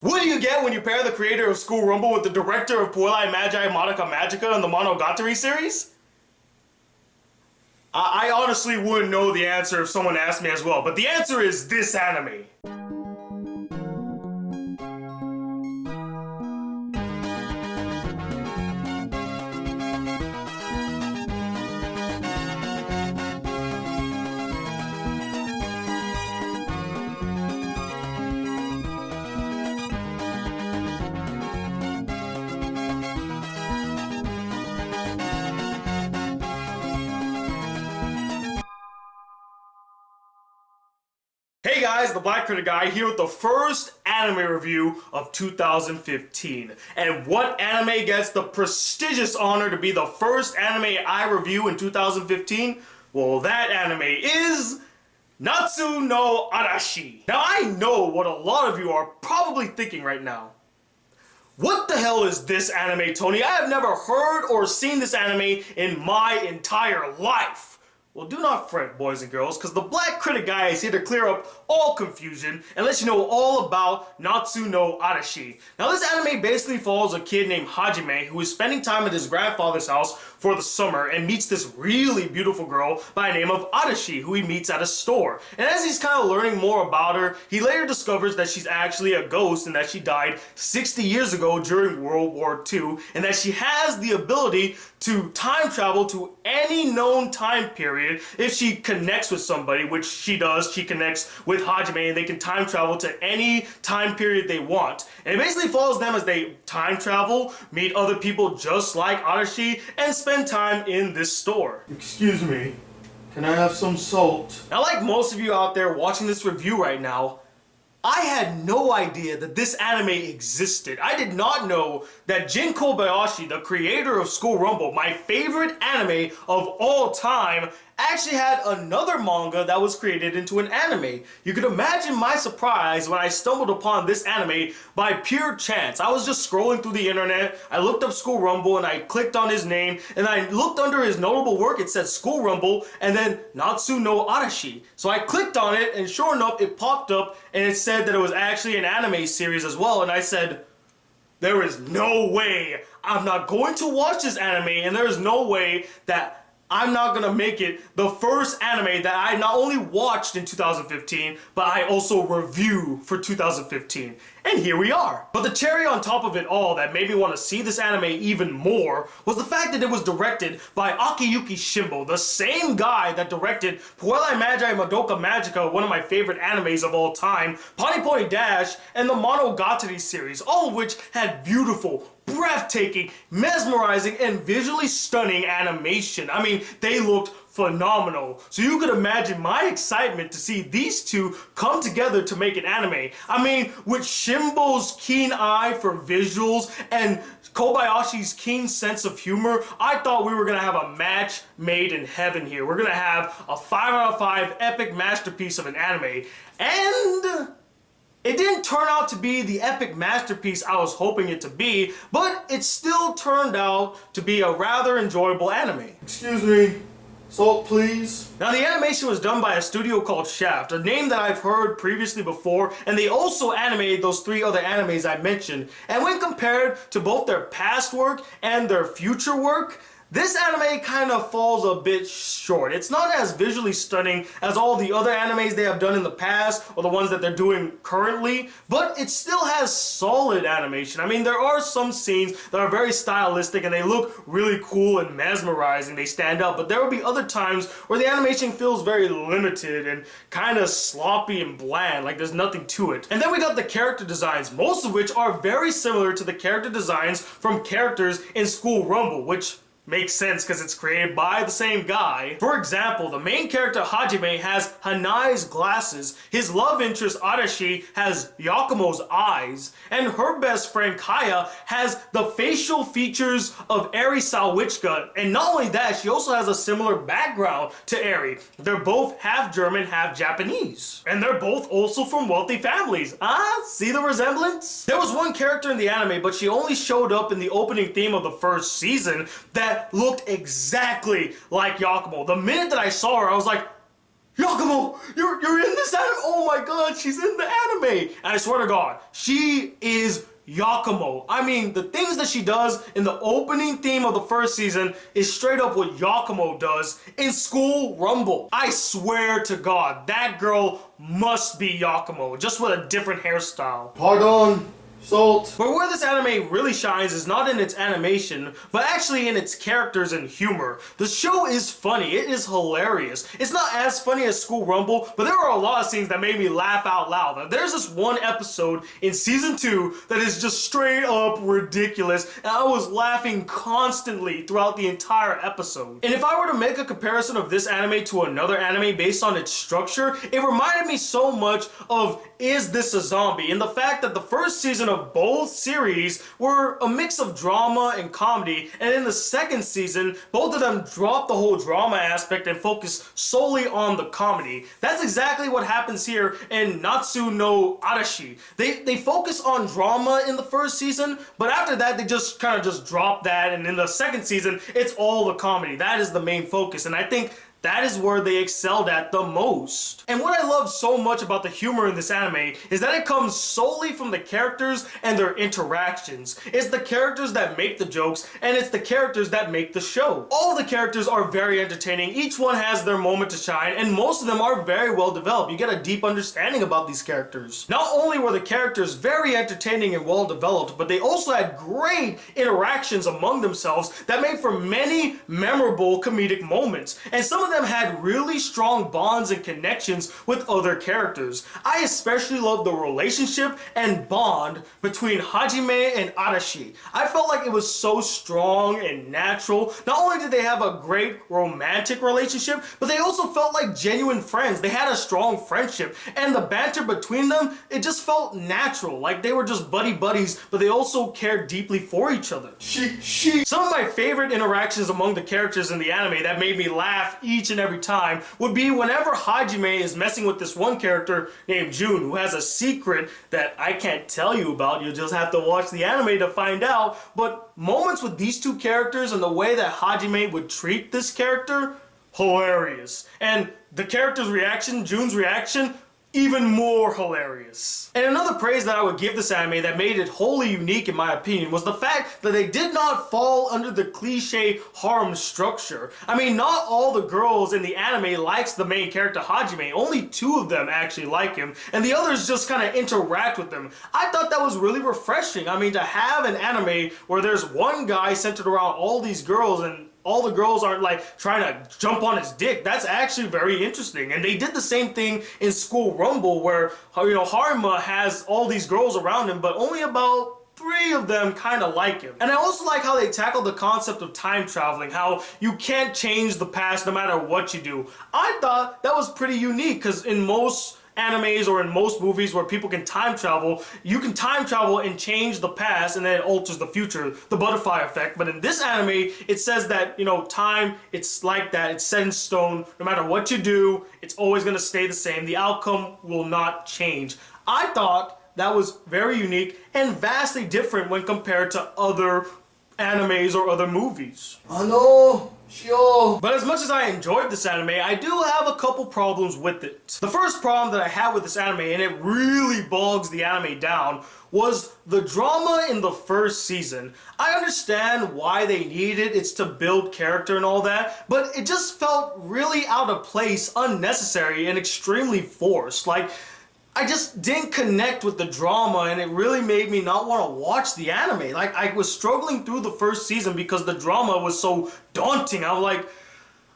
What do you get when you pair the creator of School Rumble with the director of Puelai Magi Monica Magica and the Monogatari series? I honestly wouldn't know the answer if someone asked me as well, but the answer is this anime. Hey guys, the Black Critic Guy here with the first anime review of 2015. And what anime gets the prestigious honor to be the first anime I review in 2015? Well, that anime is Natsu no Arashi. Now I know what a lot of you are probably thinking right now. What the hell is this anime, Tony? I have never heard or seen this anime in my entire life. Well, do not fret, boys and girls, because the Black Critic Guy is here to clear up all confusion and let you know all about Natsu no Arashi. Now, this anime basically follows a kid named Hajime who is spending time at his grandfather's house for the summer and meets this really beautiful girl by the name of Arashi, who he meets at a store. And as he's kind of learning more about her, he later discovers that she's actually a ghost and that she died 60 years ago during World War II, and that she has the ability to time travel to any known time period if she connects with somebody, which she does. She connects with Hajime and they can time travel to any time period they want. And it basically follows them as they time travel, meet other people just like Arashi, and spend time in this store. Excuse me, can I have some salt? Now, like most of you out there watching this review right now, I had no idea that this anime existed. I did not know that Jin Kobayashi, the creator of School Rumble, my favorite anime of all time, actually had another manga that was created into an anime. You could imagine my surprise when I stumbled upon this anime by pure chance. I was just scrolling through the internet, I looked up School Rumble and I clicked on his name, and I looked under his notable work, it said School Rumble and then Natsu no Arashi. So I clicked on it and sure enough it popped up and it said that it was actually an anime series as well, and I said, there is no way I'm not going to watch this anime, and there is no way that I'm not gonna make it the first anime that I not only watched in 2015, but I also review for 2015. And here we are. But the cherry on top of it all that made me want to see this anime even more was the fact that it was directed by Akiyuki Shimbo, the same guy that directed Puelai Magi Madoka Magica, one of my favorite animes of all time, Pony Pony Dash, and the Monogatari series, all of which had beautiful, breathtaking, mesmerizing, and visually stunning animation. I mean, they looked phenomenal. So you could imagine my excitement to see these two come together to make an anime. I mean, with Shimbo's keen eye for visuals and Kobayashi's keen sense of humor, I thought we were gonna have a match made in heaven here. We're gonna have a 5 out of 5 epic masterpiece of an anime. And it didn't turn out to be the epic masterpiece I was hoping it to be, but it still turned out to be a rather enjoyable anime. Excuse me, salt please. Now, the animation was done by a studio called Shaft, a name that I've heard previously before, and they also animated those 3 other animes I mentioned. And when compared to both their past work and their future work, this anime kind of falls a bit short. It's not as visually stunning as all the other animes they have done in the past or the ones that they're doing currently, but it still has solid animation. I mean, there are some scenes that are very stylistic and they look really cool and mesmerizing. They stand out, but there will be other times where the animation feels very limited and kind of sloppy and bland, like there's nothing to it. And then we got the character designs, most of which are very similar to the character designs from characters in School Rumble, which makes sense because it's created by the same guy. For example, the main character Hajime has Hanai's glasses, his love interest Arashi has Yakumo's eyes, and her best friend Kaya has the facial features of Eri Sawichka, and not only that, she also has a similar background to Eri. They're both half German, half Japanese. And they're both also from wealthy families. Ah, see the resemblance? There was one character in the anime, but she only showed up in the opening theme of the first season that looked exactly like Yakumo. The minute that I saw her, I was like, Yakumo, you're in this anime. Oh my god, she's in the anime. And I swear to God, she is Yakumo. I mean, the things that she does in the opening theme of the first season is straight up what Yakumo does in School Rumble. I swear to God, that girl must be Yakumo, just with a different hairstyle. Pardon. Salt. But where this anime really shines is not in its animation, but actually in its characters and humor. The show is funny, it is hilarious. It's not as funny as School Rumble, but there are a lot of scenes that made me laugh out loud. There's this one episode in season 2 that is just straight up ridiculous, and I was laughing constantly throughout the entire episode. And if I were to make a comparison of this anime to another anime based on its structure, it reminded me so much of Is This a Zombie? And the fact that the first season of both series were a mix of drama and comedy, and in the second season, both of them dropped the whole drama aspect and focus solely on the comedy. That's exactly what happens here in Natsu no Arashi. They focus on drama in the first season, but after that they just kind of just drop that, and in the second season, it's all the comedy. That is the main focus, and I think that is where they excelled at the most. And what I love so much about the humor in this anime is that it comes solely from the characters and their interactions. It's the characters that make the jokes, and it's the characters that make the show. All the characters are very entertaining, each one has their moment to shine, and most of them are very well developed. You get a deep understanding about these characters. Not only were the characters very entertaining and well developed, but they also had great interactions among themselves that made for many memorable comedic moments. And some of them had really strong bonds and connections with other characters. I especially love the relationship and bond between Hajime and Arashi. I felt like it was so strong and natural. Not only did they have a great romantic relationship, but they also felt like genuine friends. They had a strong friendship, and the banter between them, it just felt natural. Like they were just buddies, but they also cared deeply for each other. Some of my favorite interactions among the characters in the anime that made me laugh each and every time would be whenever Hajime is messing with this one character named Jun, who has a secret that I can't tell you about. You'll just have to watch the anime to find out. But moments with these two characters and the way that Hajime would treat this character, hilarious. And the character's reaction, Jun's reaction, even more hilarious. And another praise that I would give this anime that made it wholly unique in my opinion was the fact that they did not fall under the cliche harem structure. I mean, not all the girls in the anime likes the main character Hajime. Only 2 of them actually like him, and the others just kind of interact with him. I thought that was really refreshing. I mean, to have an anime where there's one guy centered around all these girls and all the girls aren't like trying to jump on his dick. That's actually very interesting. And they did the same thing in School Rumble where, you know, Haruma has all these girls around him, but only about 3 of them kind of like him. And I also like how they tackle the concept of time traveling, how you can't change the past no matter what you do. I thought that was pretty unique because in most animes or in most movies where people can time travel, you can time travel and change the past and then it alters the future, the butterfly effect. But in this anime, it says that, you know, time, it's like that, it's set in stone. No matter what you do, it's always going to stay the same. The outcome will not change. I thought that was very unique and vastly different when compared to other animes or other movies. But as much as I enjoyed this anime, I do have a couple problems with it. The first problem that I have with this anime, and it really bogs the anime down, was the drama in the first season. I understand why they need it, it's to build character and all that, but it just felt really out of place, unnecessary, and extremely forced. Like, I just didn't connect with the drama, and it really made me not want to watch the anime. Like, I was struggling through the first season because the drama was so daunting. I was like,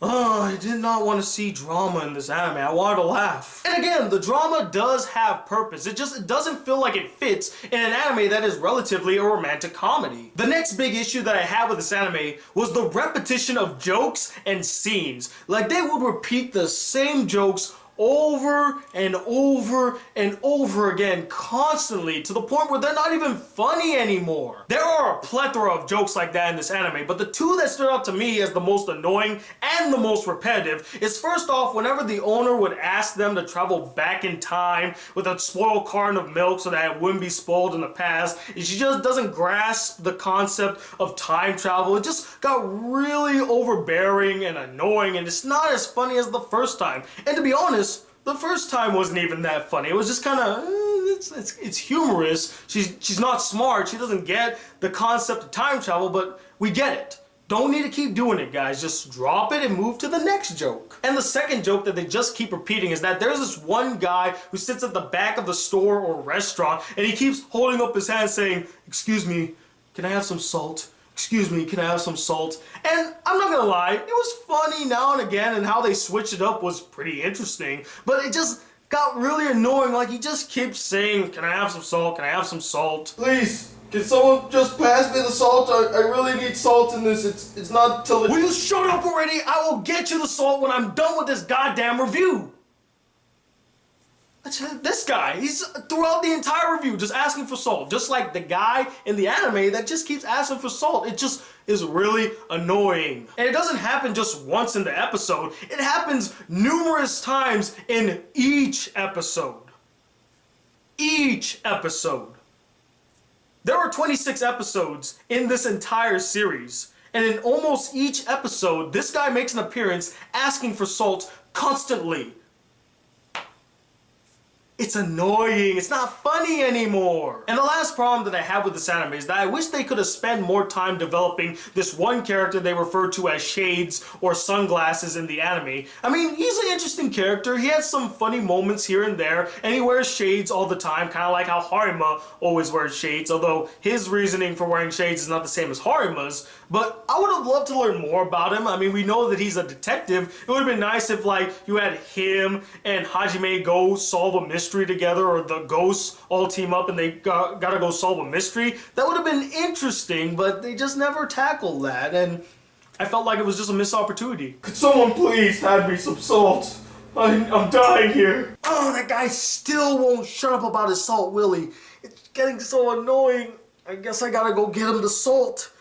oh, I did not want to see drama in this anime. I wanted to laugh. And again, the drama does have purpose. It doesn't feel like it fits in an anime that is relatively a romantic comedy. The next big issue that I had with this anime was the repetition of jokes and scenes. Like, they would repeat the same jokes over and over and over again constantly to the point where they're not even funny anymore. There are a plethora of jokes like that in this anime, but the two that stood out to me as the most annoying and the most repetitive is first off whenever the owner would ask them to travel back in time with a spoiled carton of milk so that it wouldn't be spoiled in the past, and she just doesn't grasp the concept of time travel. It just got really overbearing and annoying, and it's not as funny as the first time. And to be honest, the first time wasn't even that funny. It was just kind of, it's humorous. She's not smart. She doesn't get the concept of time travel, but we get it. Don't need to keep doing it, guys. Just drop it and move to the next joke. And the second joke that they just keep repeating is that there's this one guy who sits at the back of the store or restaurant, and he keeps holding up his hand saying, "Excuse me, can I have some salt? Excuse me, can I have some salt?" And I'm not gonna lie, it was funny now and again, and how they switched it up was pretty interesting, but it just got really annoying. Like, he just keeps saying, "Can I have some salt? Can I have some salt?" Please, can someone just pass me the salt? I really need salt in this. It's not till Will you shut up already? I will get you the salt when I'm done with this goddamn review. This guy, he's throughout the entire review just asking for salt. Just like the guy in the anime that just keeps asking for salt. It just is really annoying. And it doesn't happen just once in the episode. It happens numerous times in each episode. Each episode. There are 26 episodes in this entire series. And in almost each episode, this guy makes an appearance asking for salt constantly. It's annoying. It's not funny anymore. And the last problem that I have with this anime is that I wish they could have spent more time developing this one character they refer to as Shades or Sunglasses in the anime. I mean, he's an interesting character. He has some funny moments here and there, and he wears shades all the time, kind of like how Harima always wears shades, although his reasoning for wearing shades is not the same as Harima's. But I would have loved to learn more about him. I mean, we know that he's a detective. It would have been nice if, like, you had him and Hajime go solve a mystery together, or the ghosts all team up and they gotta go solve a mystery. That would have been interesting, but they just never tackled that, and I felt like it was just a missed opportunity. Could someone please hand me some salt? I'm dying here. Oh, that guy still won't shut up about his salt, Willie. It's getting so annoying. I guess I gotta go get him the salt.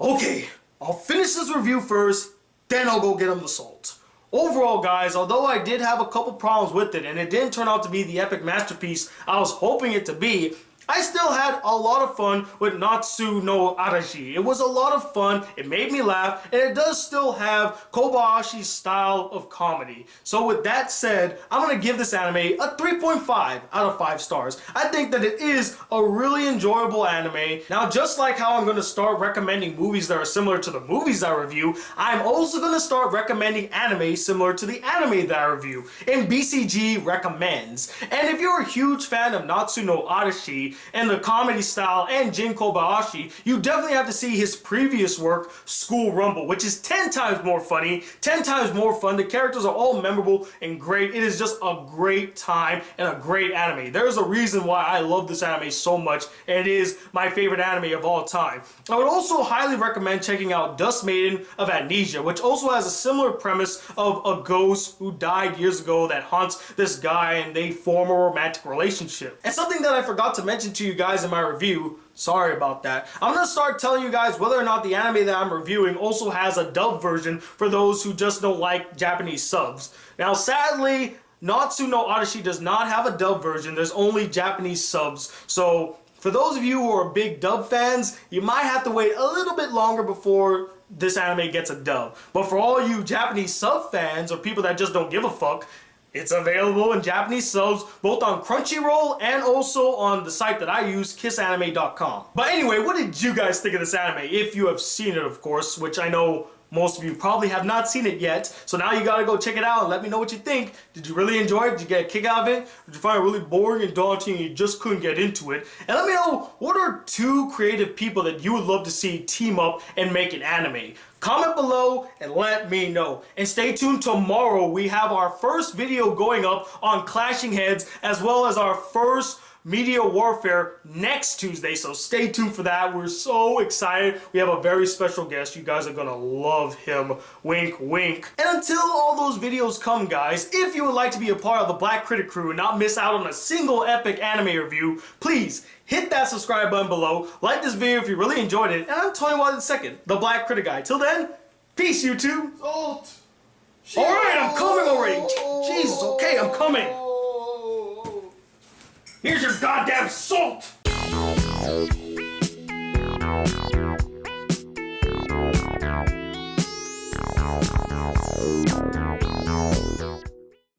Okay, I'll finish this review first, then I'll go get him the salt. Overall, guys, although I did have a couple problems with it and it didn't turn out to be the epic masterpiece I was hoping it to be, I still had a lot of fun with Natsu no Arashi. It was a lot of fun, it made me laugh, and it does still have Kobayashi's style of comedy. So with that said, I'm going to give this anime a 3.5 out of 5 stars. I think that it is a really enjoyable anime. Now, just like how I'm going to start recommending movies that are similar to the movies I review, I'm also going to start recommending anime similar to the anime that I review in BCG Recommends. And if you're a huge fan of Natsu no Arashi, and the comedy style and Jin Kobayashi, you definitely have to see his previous work, School Rumble, which is 10 times more funny, 10 times more fun. The characters are all memorable and great. It is just a great time and a great anime. There's a reason why I love this anime so much, and it is my favorite anime of all time. I would also highly recommend checking out Dust Maiden of Amnesia, which also has a similar premise of a ghost who died years ago that haunts this guy and they form a romantic relationship. And something that I forgot to mention to you guys in my review, sorry about that, I'm going to start telling you guys whether or not the anime that I'm reviewing also has a dub version for those who just don't like Japanese subs. Now, sadly, Natsu no Arashi does not have a dub version. There's only Japanese subs. So for those of you who are big dub fans, you might have to wait a little bit longer before this anime gets a dub. But for all you Japanese sub fans or people that just don't give a fuck, it's available in Japanese subs, both on Crunchyroll and also on the site that I use, kissanime.com. But anyway, what did you guys think of this anime? If you have seen it, of course, which I know most of you probably have not seen it yet. So now you gotta go check it out and let me know what you think. Did you really enjoy it? Did you get a kick out of it? Did you find it really boring and daunting and you just couldn't get into it? And let me know, what are 2 creative people that you would love to see team up and make an anime? Comment below and let me know. And stay tuned, tomorrow we have our first video going up on clashing heads, as well as our first Media Warfare next Tuesday, so stay tuned for that. We're so excited. We have a very special guest. You guys are gonna love him. Wink, wink. And until all those videos come, guys, if you would like to be a part of the Black Critic crew and not miss out on a single epic anime review, please hit that subscribe button below. Like this video if you really enjoyed it. And I'm Tony Watt II, the Black Critic Guy. Till then, peace, YouTube. Salt. Alright, I'm coming already. Jesus, okay, I'm coming. Here's your goddamn salt.